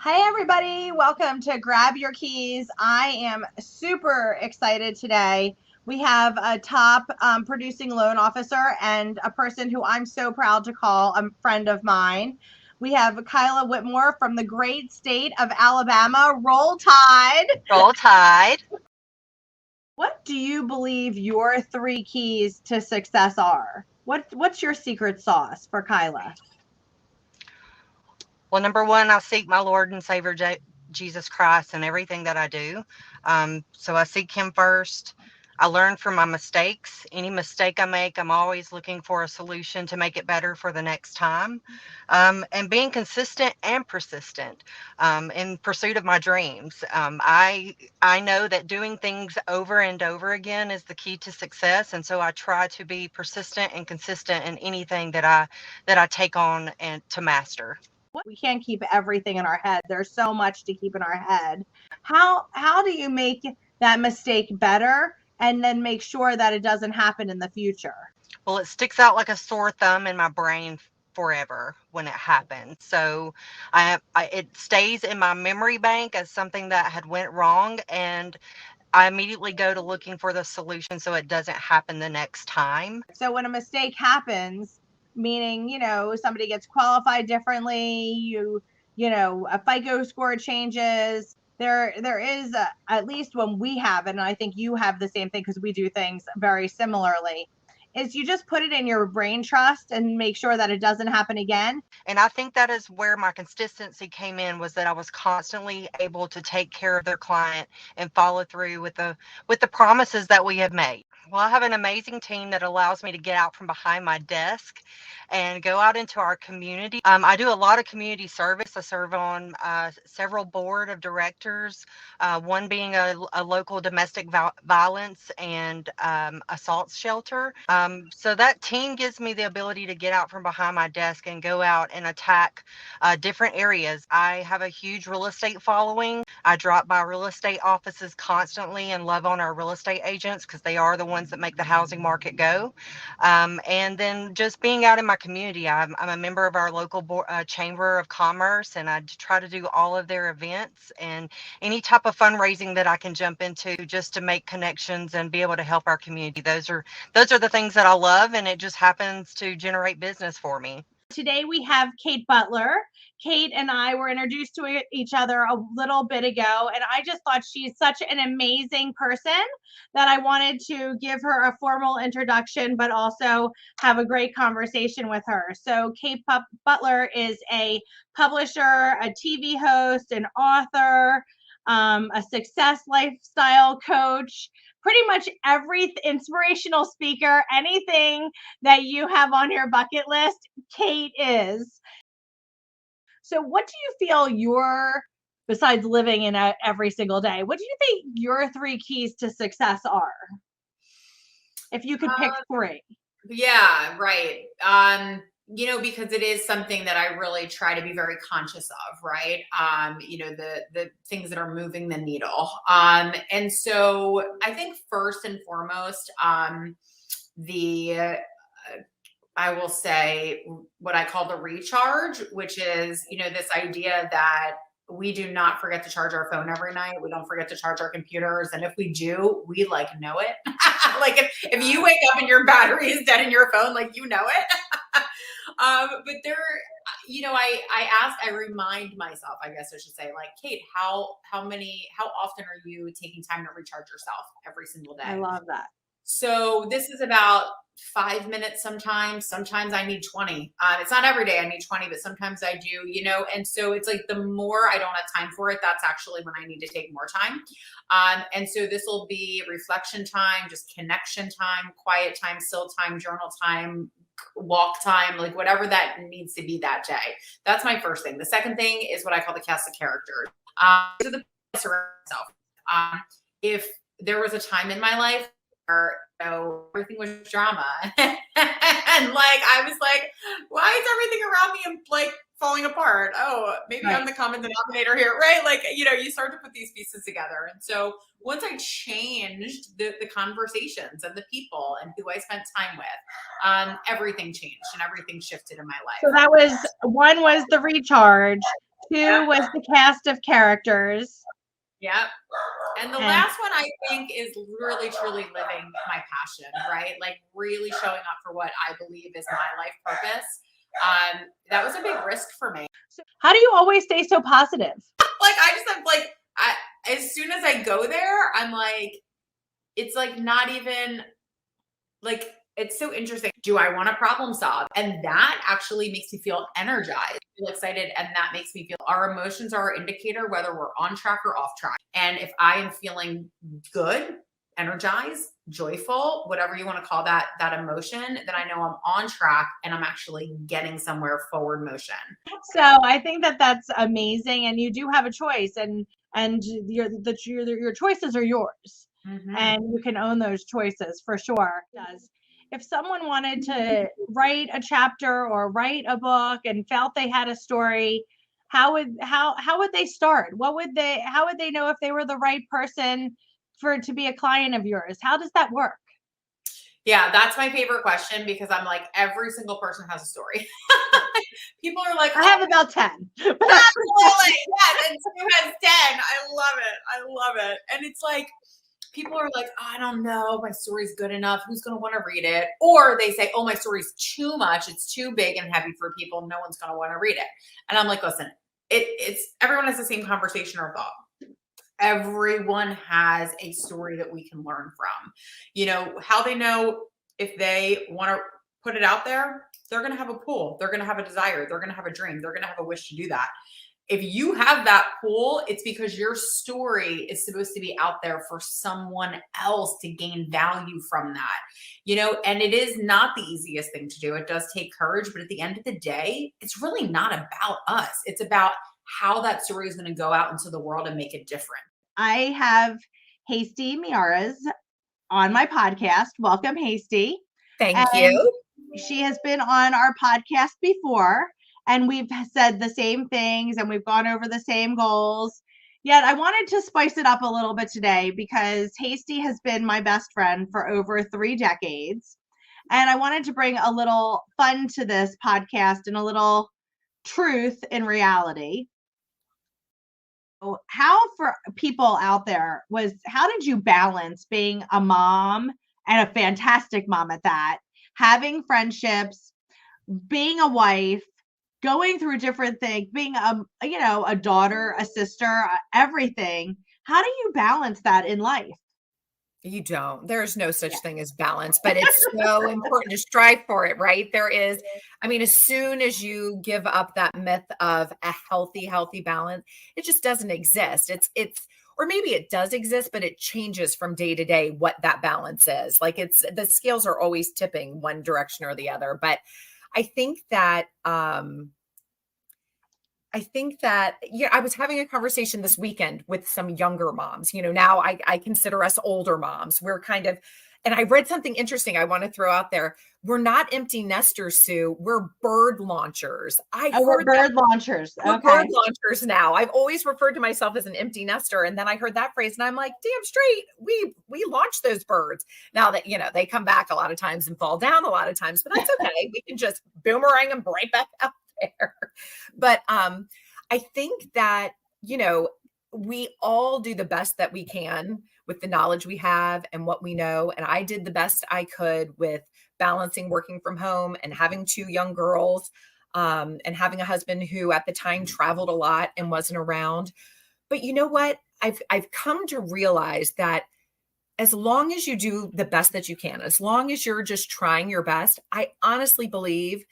Hi, everybody. Welcome to Grab Your Keys. I am super excited today. We have a top producing loan officer and a person who I'm so proud to call a friend of mine. We have Kyla Whitmore from the great state of Alabama. Roll Tide. Roll Tide. What do you believe your three keys to success are? What's your secret sauce for Kyla? Well, number one, I seek my Lord and Savior Jesus Christ in everything that I do. So I seek Him first. I learn from my mistakes. Any mistake I make, I'm always looking for a solution to make it better for the next time. And being consistent and persistent in pursuit of my dreams. I know that doing things over and over again is the key to success, and so I try to be persistent and consistent in anything that I take on and to master. We can't keep everything in our head. There's so much to keep in our head. How do you make that mistake better and then make sure that it doesn't happen in the future? Well, it sticks out like a sore thumb in my brain forever when it happens. So it stays in my memory bank as something that had went wrong, and I immediately go to looking for the solution so it doesn't happen the next time. So when a mistake happens, meaning, somebody gets qualified differently, a FICO score changes, there is at least when we have it, and I think you have the same thing because we do things very similarly, is you just put it in your brain trust and make sure that it doesn't happen again. And I think that is where my consistency came in, was that I was constantly able to take care of their client and follow through with the promises that we have made. Well, I have an amazing team that allows me to get out from behind my desk and go out into our community. I do a lot of community service. I serve on several board of directors, one being a local domestic violence and assault shelter. So that team gives me the ability to get out from behind my desk and go out and attack different areas. I have a huge real estate following. I drop by real estate offices constantly and love on our real estate agents because they are the ones that make the housing market go. And then just being out in my community, I'm a member of our local chamber of commerce, and I try to do all of their events and any type of fundraising that I can jump into just to make connections and be able to help our community. Those are the things that I love, and it just happens to generate business for me. Today we have Kate Butler. Kate and I were introduced to each other a little bit ago, and I just thought she's such an amazing person that I wanted to give her a formal introduction, but also have a great conversation with her. So Kate Butler is a publisher, a TV host, an author, a success lifestyle coach, pretty much every inspirational speaker, anything that you have on your bucket list, Kate is. So what do you feel besides living in every single day, what do you think your three keys to success are? If you could pick three. Yeah, right. Because it is something that I really try to be very conscious of, right? The things that are moving the needle. And so I think first and foremost, I will say what I call the recharge, which is, this idea that we do not forget to charge our phone every night. We don't forget to charge our computers. And if we do, we know it. Like if you wake up and your battery is dead in your phone, you know it. But there, I remind myself, I guess I should say, Kate, how often are you taking time to recharge yourself every single day? I love that. So this is about 5 minutes sometimes. Sometimes I need 20. It's not every day I need 20, but sometimes I do, and so it's the more I don't have time for it, that's actually when I need to take more time. And so this will be reflection time, just connection time, quiet time, still time, journal time, walk time, whatever that needs to be that day. That's my first thing. The second thing is what I call the cast of characters. So the myself. If there was a time in my life where everything was drama and I was why is everything around me falling apart? Oh, maybe right. I'm the common denominator here, right? You start to put these pieces together. And so once I changed the conversations and the people and who I spent time with, everything changed and everything shifted in my life. So one was the recharge. 2 was the cast of characters. Yep. And the last one I think is really truly living my passion, right? Like really showing up for what I believe is my life purpose. That was a big risk for me. So how do you always stay so positive? Like I'm like, as soon as I go there, I'm like, it's like not even like, it's so interesting. Do I want to problem solve? And that actually makes me feel energized, feel excited. And that makes me feel our emotions are our indicator, whether we're on track or off track. And if I am feeling good, energized, joyful, whatever you want to call that emotion, then I know I'm on track and I'm actually getting somewhere forward motion. So I think that that's amazing. And you do have a choice, and your choices are yours. Mm-hmm. And you can own those choices for sure. If someone wanted to write a chapter or write a book and felt they had a story, how would they start? How would they know if they were the right person to be a client of yours? How does that work? Yeah, that's my favorite question, because I'm like, every single person has a story. People are like, I have about 10. Absolutely. Yeah, and Sue has 10. I love it. And it's like, people are like, I don't know, my story's good enough. Who's going to want to read it? Or they say, oh, my story's too much. It's too big and heavy for people. No one's going to want to read it. And I'm like, listen, it's everyone has the same conversation or thought. Everyone has a story that we can learn from. You know, how they know if they want to put it out there, they're going to have a pull. They're going to have a desire. They're going to have a dream. They're going to have a wish to do that. If you have that pull, it's because your story is supposed to be out there for someone else to gain value from that, you know, and it is not the easiest thing to do. It does take courage, but at the end of the day, it's really not about us. It's about how that story is going to go out into the world and make it different. I have Hasty Miyares on my podcast. Welcome, Hasty. Thank you. She has been on our podcast before, and we've said the same things and we've gone over the same goals. Yet I wanted to spice it up a little bit today because Hasty has been my best friend for over 3 decades. And I wanted to bring a little fun to this podcast and a little truth in reality. How, for people out there, how did you balance being a mom, and a fantastic mom at that, having friendships, being a wife, going through different things, being a daughter, a sister, everything? How do you balance that in life? You don't. There's no such thing as balance, but it's so important to strive for it, right? There is, I mean, as soon as you give up that myth of a healthy balance, it just doesn't exist. Or maybe it does exist, but it changes from day to day what that balance is. Like the scales are always tipping one direction or the other. But I think that, I was having a conversation this weekend with some younger moms. You know, now I consider us older moms. We're kind of, and I read something interesting I want to throw out there. We're not empty nesters, Sue. We're bird launchers. We're bird launchers. We're bird launchers now. I've always referred to myself as an empty nester. And then I heard that phrase and I'm like, damn straight. We launch those birds. Now that, you know, they come back a lot of times and fall down a lot of times, but that's okay. We can just boomerang them right back out there. But I think that, you know, we all do the best that we can with the knowledge we have and what we know. And I did the best I could with balancing working from home and having 2 young girls, and having a husband who at the time traveled a lot and wasn't around. But you know what? I've come to realize that as long as you do the best that you can, as long as you're just trying your best, I honestly believe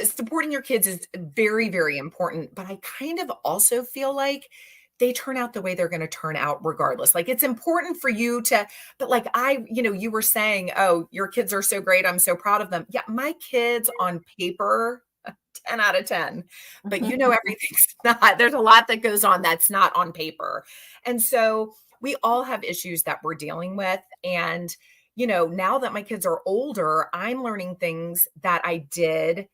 supporting your kids is very, very important. But I kind of also feel like they turn out the way they're going to turn out regardless. Like it's important for you but like you were saying, oh, your kids are so great. I'm so proud of them. Yeah. My kids on paper, 10 out of 10, but you know, everything's not, there's a lot that goes on that's not on paper. And so we all have issues that we're dealing with. And, you know, now that my kids are older, I'm learning things that I did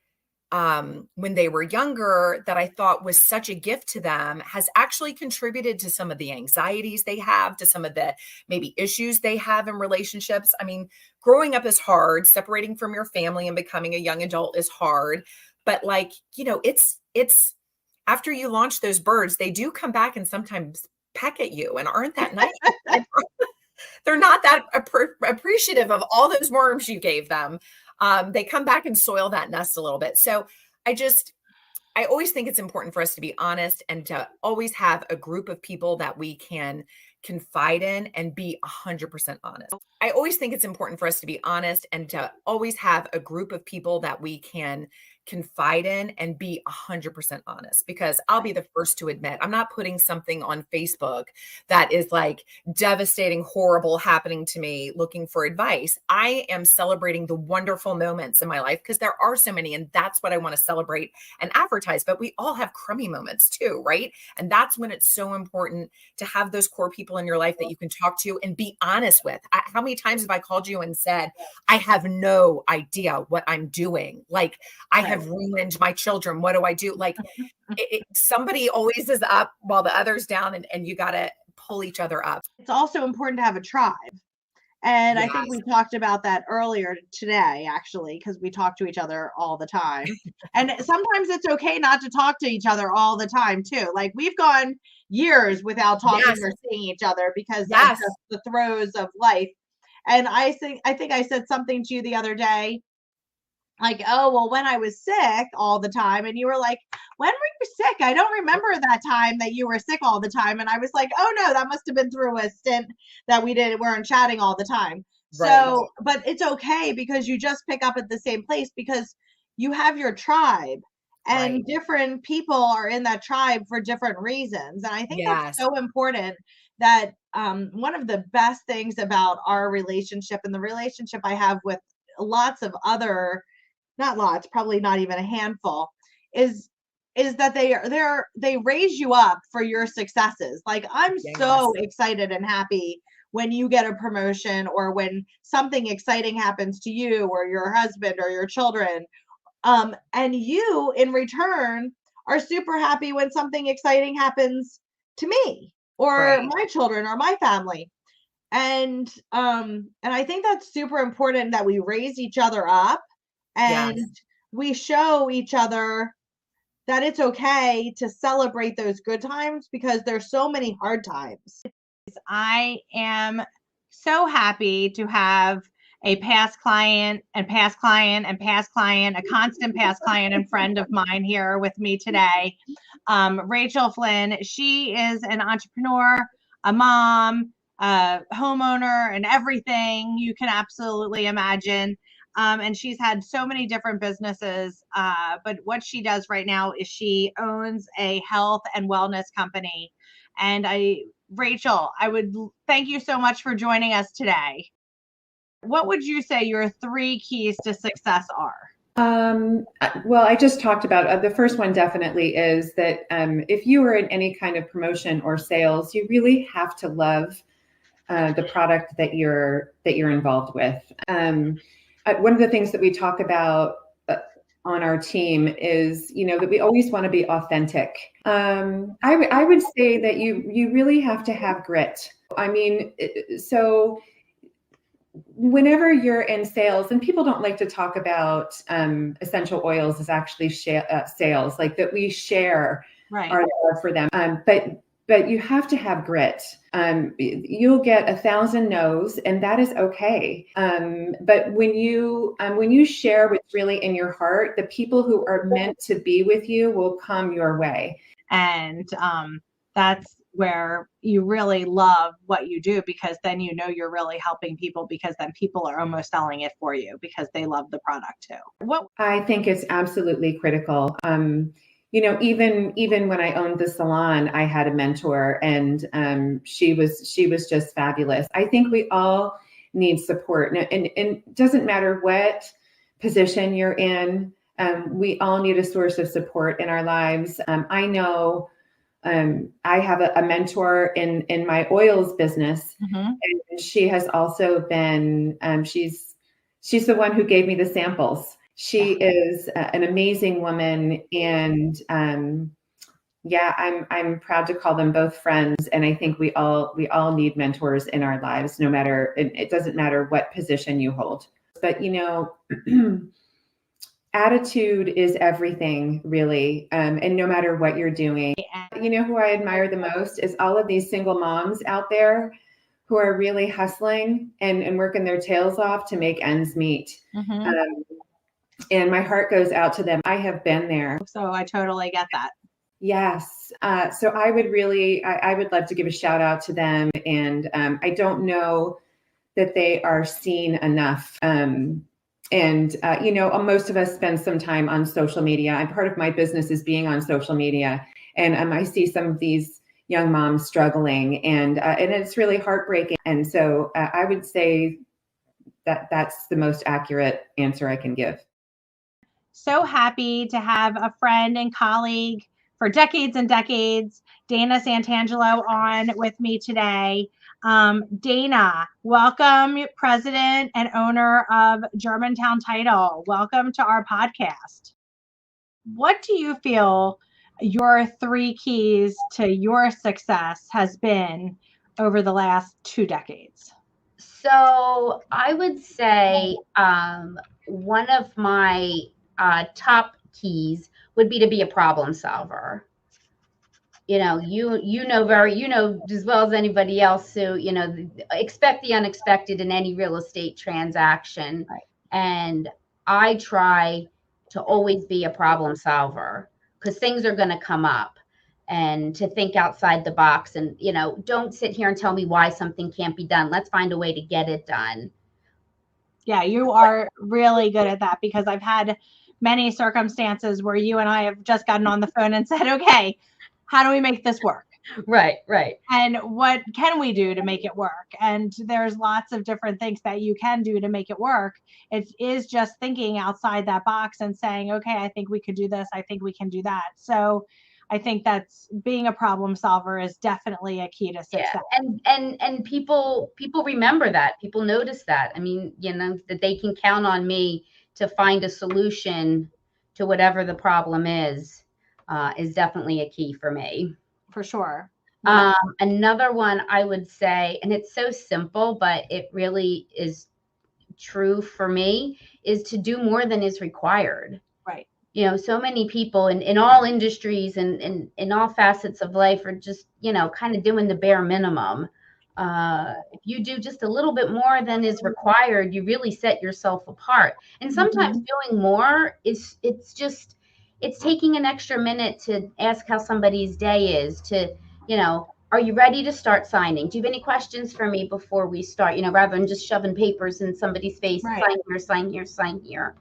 when they were younger that I thought was such a gift to them, has actually contributed to some of the anxieties they have, to some of the maybe issues they have in relationships. I mean, growing up is hard. Separating from your family and becoming a young adult is hard. but like, it's after you launch those birds, they do come back and sometimes peck at you and aren't that nice. They're not that appreciative of all those worms you gave them. They come back and soil that nest a little bit. So I always think it's important for us to be honest and to always have a group of people that we can confide in and be 100% honest. I always think it's important for us to be honest and to always have a group of people that we can confide in and be 100% honest, because I'll be the first to admit I'm not putting something on Facebook that is like devastating, horrible happening to me looking for advice. I am celebrating the wonderful moments in my life because there are so many, and that's what I want to celebrate and advertise. But we all have crummy moments too, right? And that's when it's so important to have those core people in your life that you can talk to and be honest with. How many times have I called you and said, I have no idea what I'm doing? Like, I have ruined my children. What do I do? Like, somebody always is up while the other's down, and you got to pull each other up. It's also important to have a tribe. And I think we talked about that earlier today, actually, because we talk to each other all the time. And sometimes it's okay not to talk to each other all the time, too. Like, we've gone years without talking or seeing each other because of just the throes of life. And I think I said something to you the other day, like, oh, well, when I was sick all the time, and you were like, when were you sick? I don't remember that time that you were sick all the time. And I was like, oh no, that must have been through a stint that weren't chatting all the time. Right. So, but it's okay because you just pick up at the same place because you have your tribe, and different people are in that tribe for different reasons. And I think that's so important. That one of the best things about our relationship and the relationship I have with lots of other, not lots, probably not even a handful, is that they raise you up for your successes. Like, I'm so excited and happy when you get a promotion or when something exciting happens to you or your husband or your children. And you in return are super happy when something exciting happens to me or my children or my family. And I think that's super important that we raise each other up and we show each other that it's okay to celebrate those good times because there's so many hard times. I am so happy to have a past client and past client and past client, a constant past client and friend of mine here with me today. Rachael Flynn. She is an entrepreneur, a mom, homeowner, and everything you can absolutely imagine. And she's had so many different businesses. But what she does right now is she owns a health and wellness company. And Rachael, I would thank you so much for joining us today. What would you say your 3 keys to success are? Well, I just talked about the first one definitely is that if you are in any kind of promotion or sales, you really have to love the product that you're involved with. One of the things that we talk about on our team is, that we always want to be authentic. I would say that you really have to have grit. I mean, so whenever you're in sales, and people don't like to talk about essential oils as actually sales, like that we share our love for them. But you have to have grit. You'll get 1,000 no's, and that is okay. But when you share what's really in your heart, the people who are meant to be with you will come your way. And that's where you really love what you do, because then you're really helping people, because then people are almost selling it for you because they love the product too. What I think it's absolutely critical. Even when I owned the salon, I had a mentor, and she was just fabulous. I think we all need support, and it doesn't matter what position you're in. We all need a source of support in our lives. I know I have a mentor in my oils business, and she has also been. She's the one who gave me the samples. She is an amazing woman, and I'm proud to call them both friends. And I think we all need mentors in our lives, no matter, it doesn't matter what position you hold. But attitude is everything, really. And no matter what you're doing, you know who I admire the most is all of these single moms out there who are really hustling and working their tails off to make ends meet. And my heart goes out to them. I have been there. So I totally get that. Yes. So I would really, I would love to give a shout out to them. And I don't know that they are seen enough. You know, most of us spend some time on social media. And part of my business is being on social media. And I see some of these young moms struggling, and it's really heartbreaking. And so I would say that that's the most accurate answer I can give. So happy to have a friend and colleague for decades and decades, Dana Santangelo, on with me today. Dana, welcome, president and owner of Germantown Title. Welcome to our podcast. What do you feel your 3 keys to your success has been over the last 2 decades? So I would say one of my top keys would be to be a problem solver. You know, you know as well as anybody else, Sue, you know, expect the unexpected in any real estate transaction. Right. And I try to always be a problem solver because things are going to come up, and to think outside the box, and, you know, don't sit here and tell me why something can't be done. Let's find a way to get it done. Yeah, you are really good at that, because I've had many circumstances where you and I have just gotten on the phone and said, okay, how do we make this work? Right. And what can we do to make it work? And there's lots of different things that you can do to make it work. It is just thinking outside that box and saying, okay, I think we could do this. I think we can do that. So I think that's being a problem solver is definitely a key to success. Yeah. And people remember that. People notice that. I mean, you know, that they can count on me to find a solution to whatever the problem is definitely a key for me. For sure. Another one I would say, and it's so simple, but it really is true for me, is to do more than is required. Right. You know, so many people in all industries and in all facets of life are just, you know, kind of doing the bare minimum. If you do just a little bit more than is required, you really set yourself apart. And sometimes doing more it's taking an extra minute to ask how somebody's day is, to, you know, are you ready to start signing? Do you have any questions for me before we start? You know, rather than just shoving papers in somebody's face, Right. Sign here, sign here, sign here.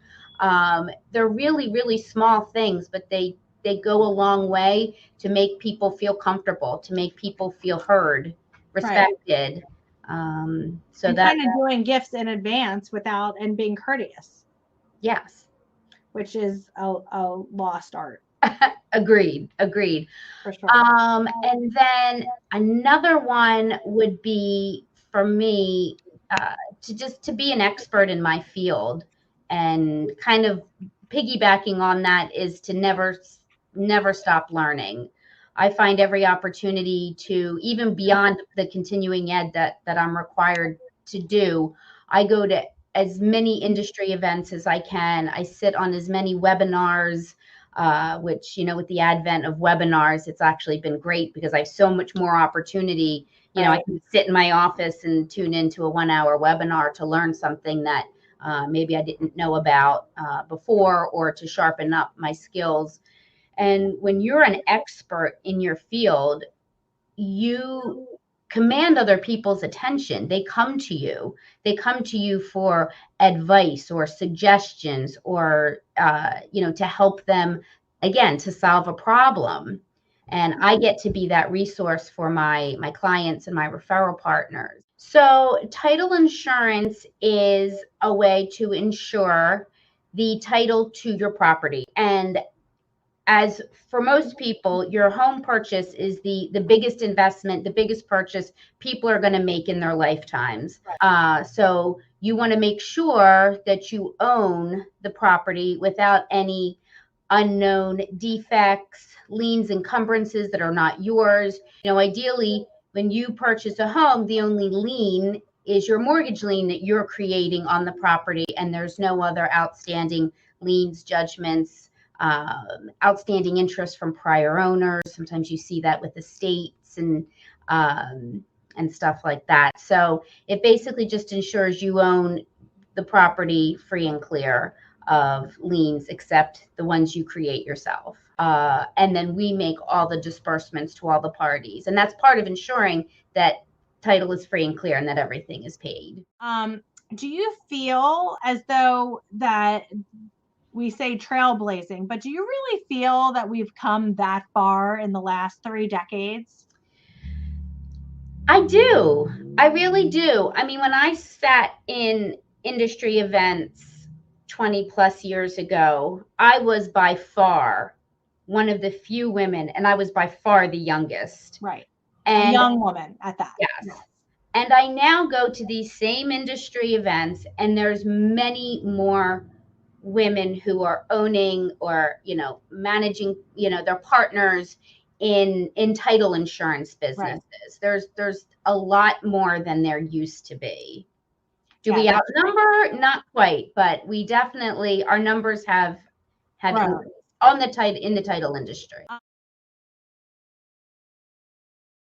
They're really, really small things, but they go a long way to make people feel comfortable, to make people feel heard, respected. Right. So and that kind of doing gifts in advance and being courteous. Yes. Which is a lost art. Agreed. For sure. And then another one would be for me to be an expert in my field, and kind of piggybacking on that is to never stop learning. I find every opportunity to, even beyond the continuing ed that I'm required to do, I go to as many industry events as I can. I sit on as many webinars, which, you know, with the advent of webinars, it's actually been great because I have so much more opportunity. You know, I can sit in my office and tune into a 1-hour webinar to learn something that maybe I didn't know about before, or to sharpen up my skills. And when you're an expert in your field, you command other people's attention. They come to you for advice or suggestions, or you know, to help them, again, to solve a problem. And I get to be that resource for my clients and my referral partners. So title insurance is a way to insure the title to your property. And as for most people, your home purchase is the biggest investment, the biggest purchase people are going to make in their lifetimes. So you want to make sure that you own the property without any unknown defects, liens, encumbrances that are not yours. You know, ideally, when you purchase a home, the only lien is your mortgage lien that you're creating on the property, and there's no other outstanding liens, judgments, outstanding interest from prior owners. Sometimes you see that with estates and stuff like that. So it basically just ensures you own the property free and clear of liens, except the ones you create yourself. And then we make all the disbursements to all the parties. And that's part of ensuring that title is free and clear and that everything is paid. Do you feel as though that we say trailblazing, but do you really feel that we've come that far in the last 3 decades? I do. I really do. I mean, when I sat in industry events 20 plus years ago, I was by far one of the few women, and I was by far the youngest. Right. And a young woman at that. Yes. And I now go to these same industry events, and there's many more women who are owning or, managing, their partners in title insurance businesses. Right. There's a lot more than there used to be. Do we outnumber? Not quite, but we definitely, our numbers have increased in the title industry.